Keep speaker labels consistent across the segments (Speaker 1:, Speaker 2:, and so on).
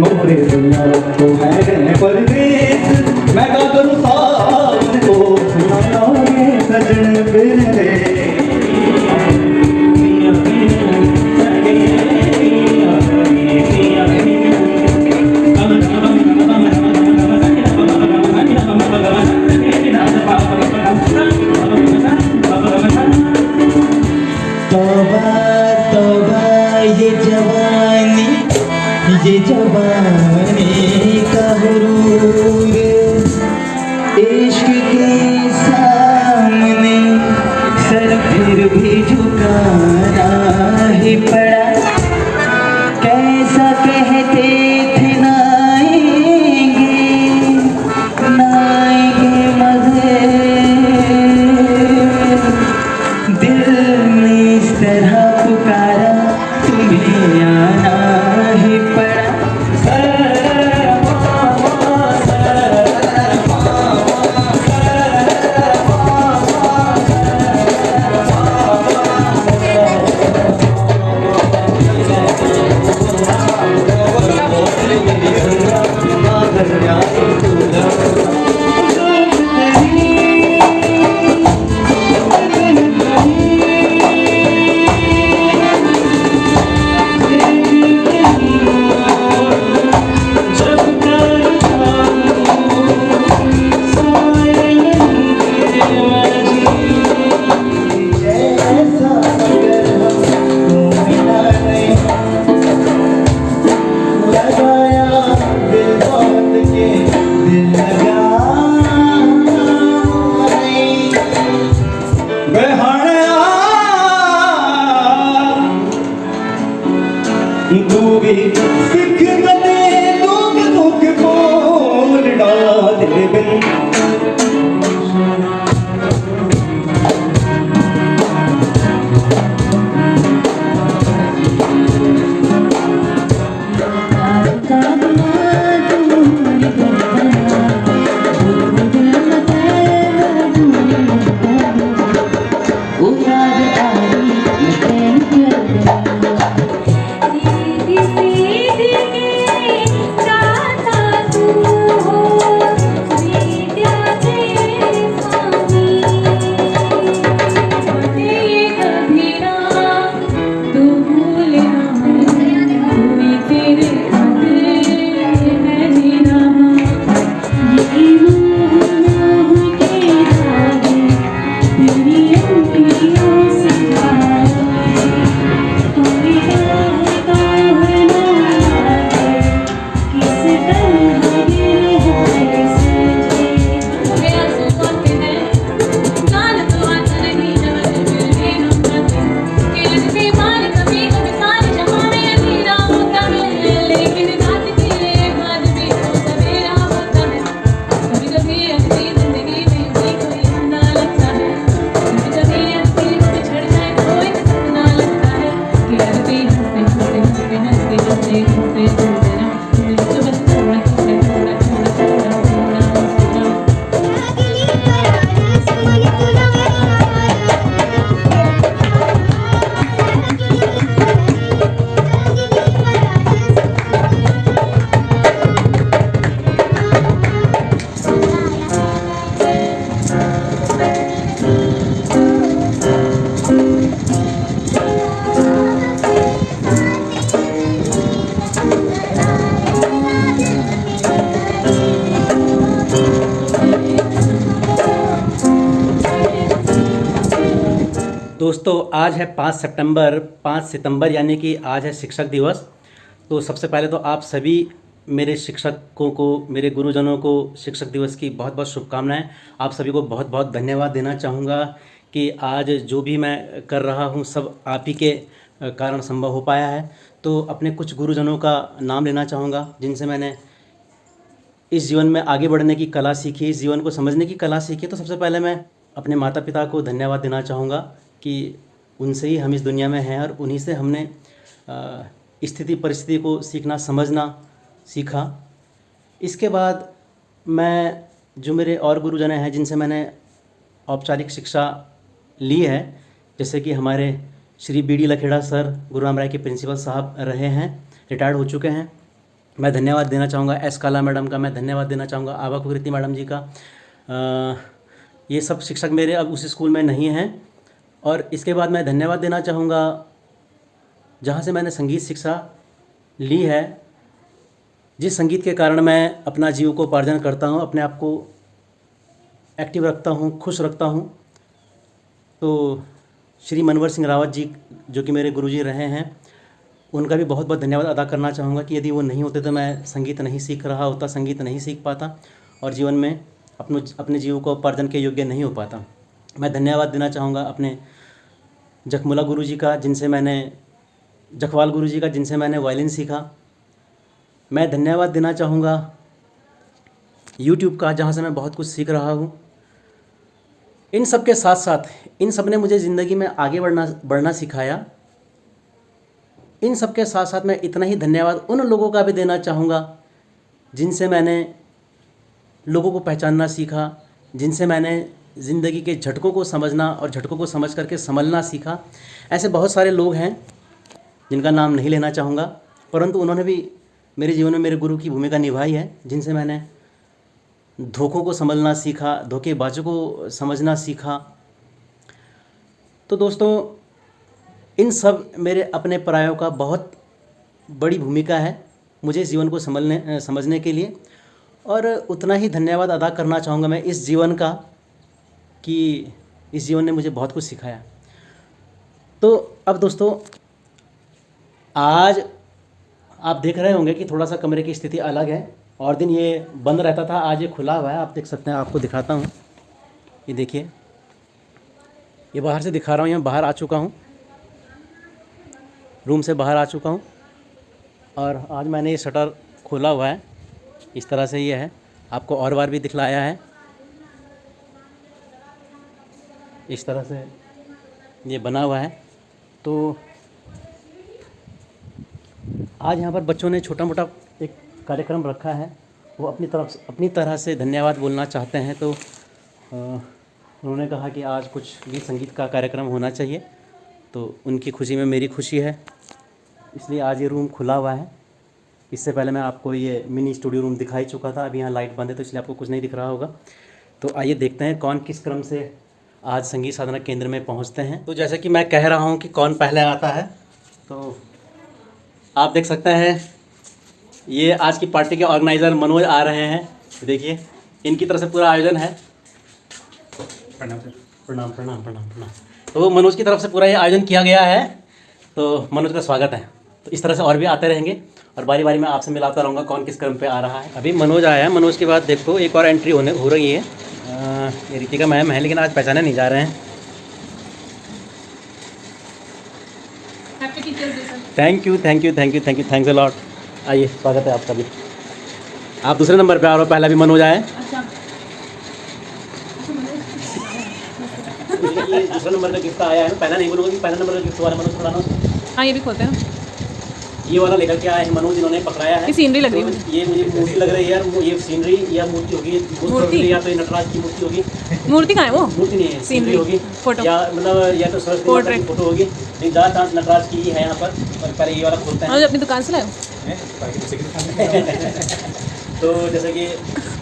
Speaker 1: मोरे दुनिया तो है परदेस मैं का करूं सावन को सुना गे सजन बिरले
Speaker 2: तौबा तौबा ये जवानी का गुरूर इश्क के सामने सर फिर भी झुकाना ही पड़ा कैसा कहते थे नाएंगे नाएंगे मगर दिल ने इस तरह पुकारा तुम्हें आना ही पड़ा
Speaker 1: तू भी सिख गते दुख दुख बोल डाल बिन
Speaker 3: दोस्तों आज है 5 सितंबर यानी कि आज है शिक्षक दिवस। तो सबसे पहले तो आप सभी मेरे शिक्षकों को, मेरे गुरुजनों को शिक्षक दिवस की बहुत बहुत शुभकामनाएं। आप सभी को बहुत बहुत धन्यवाद देना चाहूँगा कि आज जो भी मैं कर रहा हूँ सब आप ही के कारण संभव हो पाया है। तो अपने कुछ गुरुजनों का नाम लेना चाहूँगा जिनसे मैंने इस जीवन में आगे बढ़ने की कला सीखी, इस जीवन को समझने की कला सीखी। तो सबसे पहले मैं अपने माता पिता को धन्यवाद देना चाहूँगा कि उनसे ही हम इस दुनिया में हैं और उन्हीं से हमने स्थिति परिस्थिति को सीखना समझना सीखा। इसके बाद मैं जो मेरे और गुरुजन हैं जिनसे मैंने औपचारिक शिक्षा ली है, जैसे कि हमारे Shri B D Lakhera sir Guru Ram Rai के प्रिंसिपल साहब रहे हैं, रिटायर्ड हो चुके हैं, मैं धन्यवाद देना चाहूँगा। एस काला मैडम का मैं धन्यवाद देना चाहूँगा, आभा कुकृति मैडम जी का। ये सब शिक्षक मेरे अब उस स्कूल में नहीं हैं। और इसके बाद मैं धन्यवाद देना चाहूँगा जहाँ से मैंने संगीत शिक्षा ली है, जिस संगीत के कारण मैं अपना जीविकोपार्जन करता हूँ, अपने आप को एक्टिव रखता हूँ, खुश रखता हूँ। तो श्री मनवर सिंह रावत जी जो कि मेरे गुरुजी रहे हैं, उनका भी बहुत बहुत धन्यवाद अदा करना चाहूँगा कि यदि वो नहीं होते तो मैं संगीत नहीं सीख रहा होता, संगीत नहीं सीख पाता और जीवन में अपने जीविकोपार्जन के योग्य नहीं हो पाता। मैं धन्यवाद देना चाहूँगा अपने जखमुला गुरुजी का, जखवाल गुरुजी का, जिनसे मैंने वायलिन सीखा। मैं धन्यवाद देना चाहूँगा यूट्यूब का, जहाँ से मैं बहुत कुछ सीख रहा हूँ। इन सब के साथ साथ इन सब ने मुझे ज़िंदगी में आगे बढ़ना सिखाया। इन सब के साथ साथ मैं इतना ही धन्यवाद उन लोगों का भी देना चाहूँगा जिनसे मैंने लोगों को पहचानना सीखा, जिनसे मैंने ज़िंदगी के झटकों को समझना और झटकों को समझ करके संभलना सीखा। ऐसे बहुत सारे लोग हैं जिनका नाम नहीं लेना चाहूँगा, परंतु उन्होंने भी मेरे जीवन में मेरे गुरु की भूमिका निभाई है, जिनसे मैंने धोखों को संभलना सीखा, धोखेबाजों को समझना सीखा। तो दोस्तों, इन सब मेरे अपने परायों का बहुत बड़ी भूमिका है मुझे जीवन को समझने के लिए। और उतना ही धन्यवाद अदा करना चाहूँगा मैं इस जीवन का कि इस जीवन ने मुझे बहुत कुछ सिखाया। तो अब दोस्तों, आज आप देख रहे होंगे कि थोड़ा सा कमरे की स्थिति अलग है। और दिन ये बंद रहता था, आज ये खुला हुआ है, आप देख सकते हैं। आपको दिखाता हूँ, ये देखिए, ये बाहर से दिखा रहा हूँ। यहाँ बाहर आ चुका हूँ, रूम से बाहर आ चुका हूँ और आज मैंने ये शटर खोला हुआ है। इस तरह से ये है, आपको और बार भी दिखलाया है। इस तरह से ये बना हुआ है। तो आज यहाँ पर बच्चों ने छोटा मोटा एक कार्यक्रम रखा है, वो अपनी तरह से धन्यवाद बोलना चाहते हैं। तो उन्होंने कहा कि आज कुछ गीत संगीत का कार्यक्रम होना चाहिए, तो उनकी खुशी में मेरी खुशी है, इसलिए आज ये रूम खुला हुआ है। इससे पहले मैं आपको ये मिनी स्टूडियो रूम दिखाई चुका था। अभी यहाँ लाइट बंद है तो इसलिए आपको कुछ नहीं दिख रहा होगा। तो आइए देखते हैं कौन किस क्रम से आज संगीत साधना केंद्र में पहुँचते हैं। तो जैसे कि मैं कह रहा हूँ कि कौन पहले आता है, तो आप देख सकते हैं ये आज की पार्टी के ऑर्गेनाइज़र मनोज आ रहे हैं। देखिए, इनकी तरफ से पूरा आयोजन है। प्रणाम सर। प्रणाम प्रणाम प्रणाम प्रणाम। तो मनोज की तरफ से पूरा ये आयोजन किया गया है, तो मनोज का स्वागत है। तो इस तरह से और भी आते रहेंगे और बारी बारी में आपसे मिलाता रहूँगा कौन किस क्रम पे आ रहा है। अभी मनोज आया है, मनोज के बाद देखो एक और एंट्री हो रही है। ये रितिका मैम है, लेकिन आज पहचाने नहीं जा रहे हैं। Thank you thank you thank you thank you, thanks a lot. आइए, स्वागत है आपका भी। आप दूसरे नंबर पे आ रहे हो, पहला भी मनोज आया है।
Speaker 4: अच्छा।
Speaker 3: ये दूसरा नंबर का गिफ्ट आया है, पहला नहीं बोलूँगा कि पहला नंबर का गिफ्ट वाला मनोज थोड़ा।
Speaker 4: हाँ, ये भी खोलते हैं।
Speaker 3: ये वाला लेकर के आए हैं मनोज, इन्होंने पकड़ाया है।
Speaker 4: ये सीनरी लग रही है
Speaker 3: तो
Speaker 4: मुझे।
Speaker 3: ये मुझे मूर्ति लग रही है यार, ये सीनरी या मूर्ति होगी,
Speaker 4: मूर्ति?
Speaker 3: या तो ये नटराज की मूर्ति होगी।
Speaker 4: मूर्ति कहाँ है वो?
Speaker 3: मूर्ति नहीं है, सीनरी
Speaker 4: सीनरी
Speaker 3: होगी,
Speaker 4: फोटो।
Speaker 3: या मतलब या तो सरस्वती माता की
Speaker 4: पोर्ट्रेट।
Speaker 3: फोटो होगी। लेकिन ज़्यादा चांस नटराज की ही है यहाँ पर। और पहले ये वाला खोलते हैं।
Speaker 4: और अपनी दुकान से लाए हो?
Speaker 3: तो जैसे कि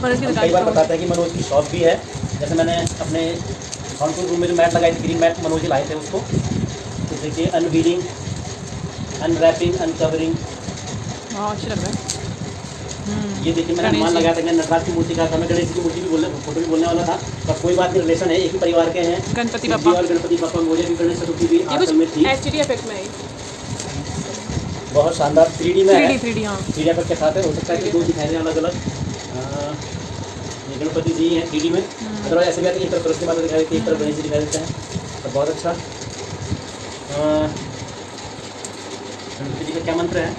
Speaker 4: मनोज की
Speaker 3: हम
Speaker 4: दुकान
Speaker 3: कई बार
Speaker 4: से।
Speaker 3: बताते हैं कि मनोज की शॉप भी है। जैसे मैंने अपने कानपुर रूम में जो मैट लगाई थी, ग्रीन मैट, मनोज ही लाए थे उसको। तो देखिए, अनवीलिंग, अनरैपिंग, अनकवरिंग,
Speaker 4: हाँ, अच्छा लग रहा है।
Speaker 3: ये देखिए, मैंने
Speaker 4: गणेश
Speaker 3: अनुमान
Speaker 4: जी।
Speaker 3: लगाया था, मैं नटराज की मूर्ति का था, मैं गणेश जी की मूर्ति भी बोलने, फोटो भी बोलने वाला था, पर कोई बात नहीं, रिलेशन है, एक ही परिवार के हैं।
Speaker 4: गणपति
Speaker 3: शिव जी
Speaker 4: बप्पा।
Speaker 3: और गणपति बप्पा मुझे भी गणेश चतुर्थी भी
Speaker 4: ये
Speaker 3: आश्रम में
Speaker 4: कुछ
Speaker 3: थी।
Speaker 4: एचडी इफेक्ट में है।
Speaker 3: बहुत शानदार 3D में है।
Speaker 4: 3D हाँ।
Speaker 3: 3D इफेक्ट के साथ है। हो सकता है कि दो दिखाई दें अलग अलग। ये गणपति जी हैं 3D में। अदरवाइज ऐसे भी आते हैं, एक तरफ सरस्वती माता दिखाई देती है, एक तरफ गणेश जी दिखाई देते हैं। तो बहुत अच्छा। इसमें क्या मंत्र है?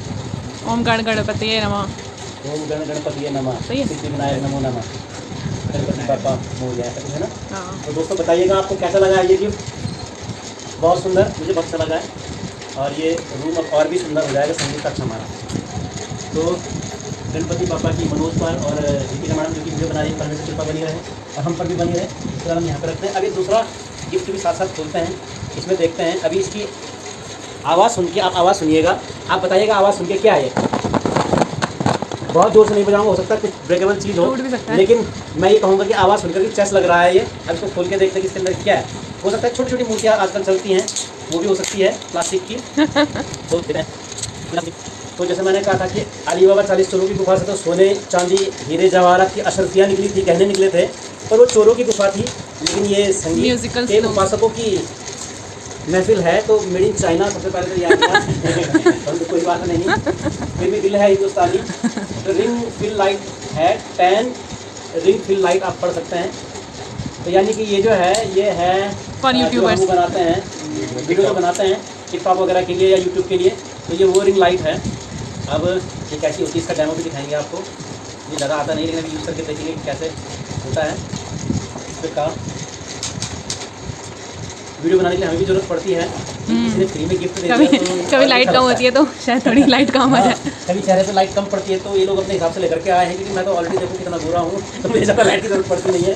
Speaker 4: ओम गण गणपति नमः।
Speaker 3: ओम गण गणपति नमः,
Speaker 4: सही है।
Speaker 3: सिद्धि विनायक नमो नमः, गणपति बापा मोरया, ऐसा कुछ है ना।
Speaker 4: हाँ
Speaker 3: तो दोस्तों बताइएगा आपको कैसा लगा ये गिफ्ट। बहुत सुंदर, मुझे बहुत अच्छा लगा है। और ये रूम अब और भी सुंदर हो जाएगा संगीत कक्ष हमारा। तो गणपति बापा की मनोज पर और दीपिका मैडम जो कि वीडियो बना रही है, परमेश्वर कृपा बनी रहे और हम पर भी बनी रहे। इस तरह हम यहाँ पर रखते हैं। अभी दूसरा गिफ्ट भी साथ साथ खोलते हैं, इसमें देखते हैं। अभी इसकी आवाज़ सुन के, आप आवाज़ सुनिएगा, आप बताइएगा आवाज़ सुन के क्या है ये। बहुत जोर से नहीं बजाऊंगा, हो सकता है कुछ ब्रेकेबल चीज़ हो,
Speaker 4: टूट भी सकता है।
Speaker 3: लेकिन मैं ये कहूँगा कि आवाज़ सुनकर कि चेस लग रहा है ये। अब इसको खोल के देखते हैं कि इसके अंदर क्या है। हो सकता है छोटी छोटी मूर्तियाँ आजकल चलती हैं, वो भी हो सकती है प्लास्टिक की। तो जैसे मैंने कहा था कि अली बाबा 40 चोरों की गुफा से तो सोने चांदी हीरे जवाहरात की अशरफियाँ निकली थी, गहने निकले थे, पर वो चोरों की गुफा थी। लेकिन ये संगीत
Speaker 4: Musical
Speaker 3: के
Speaker 4: slow।
Speaker 3: उपासकों की महफिल है, तो मेड इन चाइना सबसे पहले तो याद किया। तो कोई बात नहीं, फिर भी दिल है हिंदुस्तानी। तो रिंग फिल लाइट है 10 रिंग फिल लाइट आप पढ़ सकते हैं। तो यानी कि ये जो है ये है
Speaker 4: For
Speaker 3: जो
Speaker 4: YouTubers।
Speaker 3: हम बनाते हैं, वीडियो जो बनाते हैं टिकटॉक वगैरह के लिए या यूट्यूब के लिए, तो ये वो रिंग लाइट है। अब ये कैसी होती है इसका डेमो भी दिखाएंगे आपको। ये ज़्यादा आता नहीं, लेकिन अभी यूज़ करके देखेंगे कि कैसे होता है इस पर काम। वीडियो बनाने के लिए हमें भी जरूरत पड़ती है, किसी ने फ्री में गिफ्ट दे
Speaker 4: कभी
Speaker 3: दिया तो
Speaker 4: कभी लाइट कम होती है तो शायद थोड़ी लाइट कम आ जाए।
Speaker 3: कभी चेहरे पे लाइट कम पड़ती है, तो ये लोग अपने हिसाब से लेकर के आए हैं, क्योंकि मैं तो ऑलरेडी देखो कितना बुरा हूँ, तो मुझे ज़्यादा लाइट की जरूरत पड़ती नहीं है।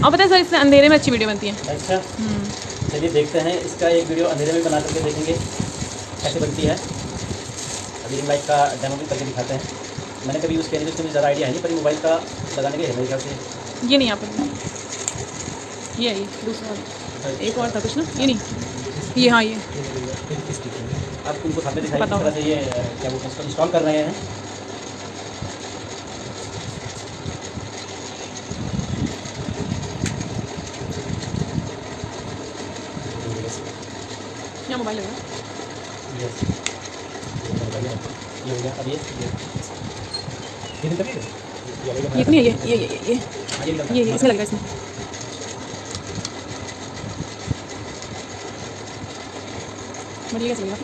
Speaker 4: और पता है सर, इससे अंधेरे में अच्छी वीडियो बनती है।
Speaker 3: अच्छा, चलिए देखते हैं इसका एक वीडियो अंधेरे में बना करके देखेंगे कैसे बनती है। अभी रिंग लाइट का डेमो भी करके दिखाते हैं। मैंने कभी यूज़ किया नहीं, तो मुझे ज़्यादा आइडिया है नहीं, पर मोबाइल का लगाने के है मेरे ख्याल से।
Speaker 4: ये नहीं यहाँ पर, ये है ये दूसरा वाला। एक और था कुछ ना, ये नहीं, ये हाँ ये
Speaker 3: आप उनको सामने दिखाइए
Speaker 4: पता
Speaker 3: किस तरह से ये क्या वो इसको इंस्टॉल कर रहे हैं।
Speaker 4: यहाँ मोबाइल लगा।
Speaker 3: यस, ये हो गया। अब ये तभी
Speaker 4: ये तो नहीं है, ये इसमें लग रहा है इसमें। बढ़िया कैसे लगा?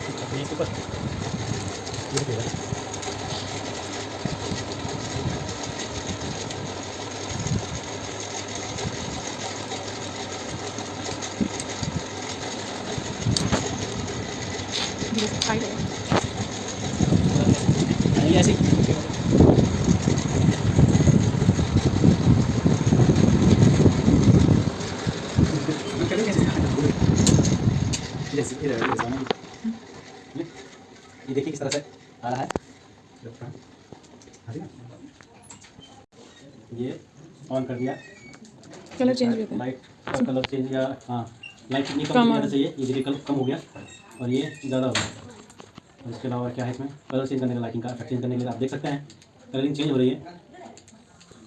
Speaker 3: इसके ऊपर ये देखिएगा।
Speaker 4: टाइट है।
Speaker 3: ये ऐसे ये देखिए किस तरह से आ रहा है। ये ऑन कर दिया,
Speaker 4: कलर चेंज भी होता है।
Speaker 3: लाइट का कलर चेंज या हाँ लाइट कितनी
Speaker 4: कम
Speaker 3: कम
Speaker 4: आ-
Speaker 3: होना चाहिए, ये देखिए कम हो गया और ये ज़्यादा हो गया। और इसके अलावा क्या है इसमें कलर चेंज करने का, लाइटिंग का इफेक्ट चेंज करने के लिए आप देख सकते हैं कलरिंग चेंज हो रही है।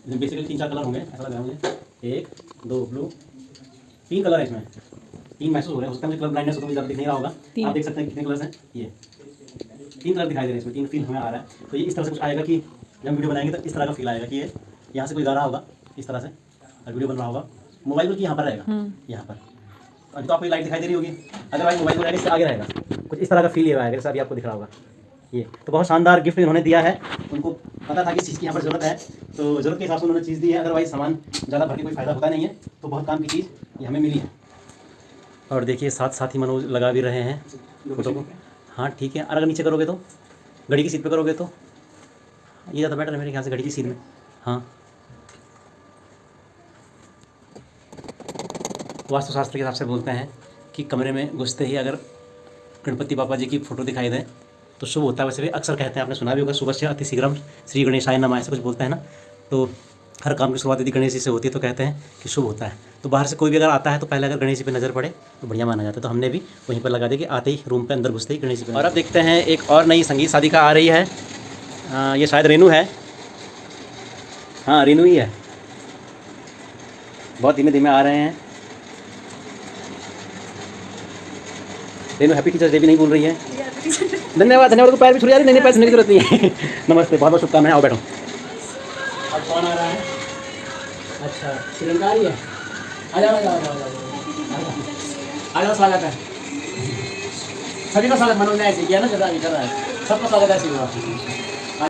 Speaker 3: इसमें बेसिकली 3-4 कलर होंगे, ऐसा लग रहा है मुझे। 1 2 ब्लू, 3 कलर है इसमें, 3 महसूस हो रहे हैं। उसका मुझे कलर ब्लाइंडनेस होता है, मुझे ज़्यादा दिख नहीं रहा होगा।
Speaker 4: तीन।
Speaker 3: आप देख सकते हैं कितने कलर्स हैं, ये 3 कलर दिखाई दे रहे हैं इसमें, 3 फील हमें आ रहा है। तो ये इस तरह से कुछ आएगा कि जब हम वीडियो बनाएंगे तो इस तरह का फील आएगा कि ये यहाँ से कोई गा रहा होगा इस तरह से और वीडियो बन रहा होगा। मोबाइल बल्कि यहाँ पर रहेगा, यहाँ पर। अभी तो आपको लाइट दिखाई दे रही होगी, अदरवाइज मोबाइल को इससे आगे रहेगा, कुछ इस तरह का फील ये आएगा जैसा अभी आपको दिख रहा होगा। ये तो बहुत शानदार गिफ्ट इन्होंने दिया है। उनको पता था कि इस चीज़ की यहाँ पर ज़रूरत है, तो ज़रूरत के हिसाब से उन्होंने चीज़ दी है। अदरवाइज सामान ज़्यादा भर के कोई फ़ायदा होता नहीं है, तो बहुत काम की चीज़ ये हमें मिली है। और देखिए साथ साथ ही मनोज लगा भी रहे हैं फोटो को। हाँ ठीक है, और अगर नीचे करोगे तो घड़ी की सीट पे करोगे तो ये ज़्यादा बेटर है मेरे ख्याल से, घड़ी की सीट में। हाँ, वास्तुशास्त्र के हिसाब से बोलते हैं कि कमरे में घुसते ही अगर गणपति बापा जी की फ़ोटो दिखाई दे तो शुभ होता है। वैसे भी अक्सर कहते हैं, आपने सुना भी होगा, सुबह से अति शीघ्रम श्री गणेशाय नमः, ऐसा कुछ बोलते हैं ना। तो हर काम की शुरुआत यदि गणेश जी से होती है तो कहते हैं कि शुभ होता है। तो बाहर से कोई भी अगर आता है तो पहले अगर गणेश जी पे नज़र पड़े तो बढ़िया माना जाता है। तो हमने भी वहीं पर लगा दी कि आते ही रूम पे अंदर घुसते ही गणेश जी पे। और अब देखते हैं एक और नई संगीत साधिका आ रही है। ये शायद रेनू है, हाँ रेनू ही है। बहुत धीमे धीमे आ रहे हैं। रेनू हैप्पी टीचर्स डे भी नहीं बोल रही है। धन्यवाद धन्यवाद को पैर भी छू जा रही, नहीं पैर छूने की जरूरत नहीं है। नमस्ते, बहुत बहुत शुभकामनाएं। आओ बैठो। अब कौन आ रहा है? अच्छा श्रीलंका आ रही है। आ जाओ आ जाओ आ जाओ आ जाओ, स्वागत है। सभी का स्वागत मनोज ने ऐसे किया ना, जरा कर रहा है। सबका स्वागत है शिवा।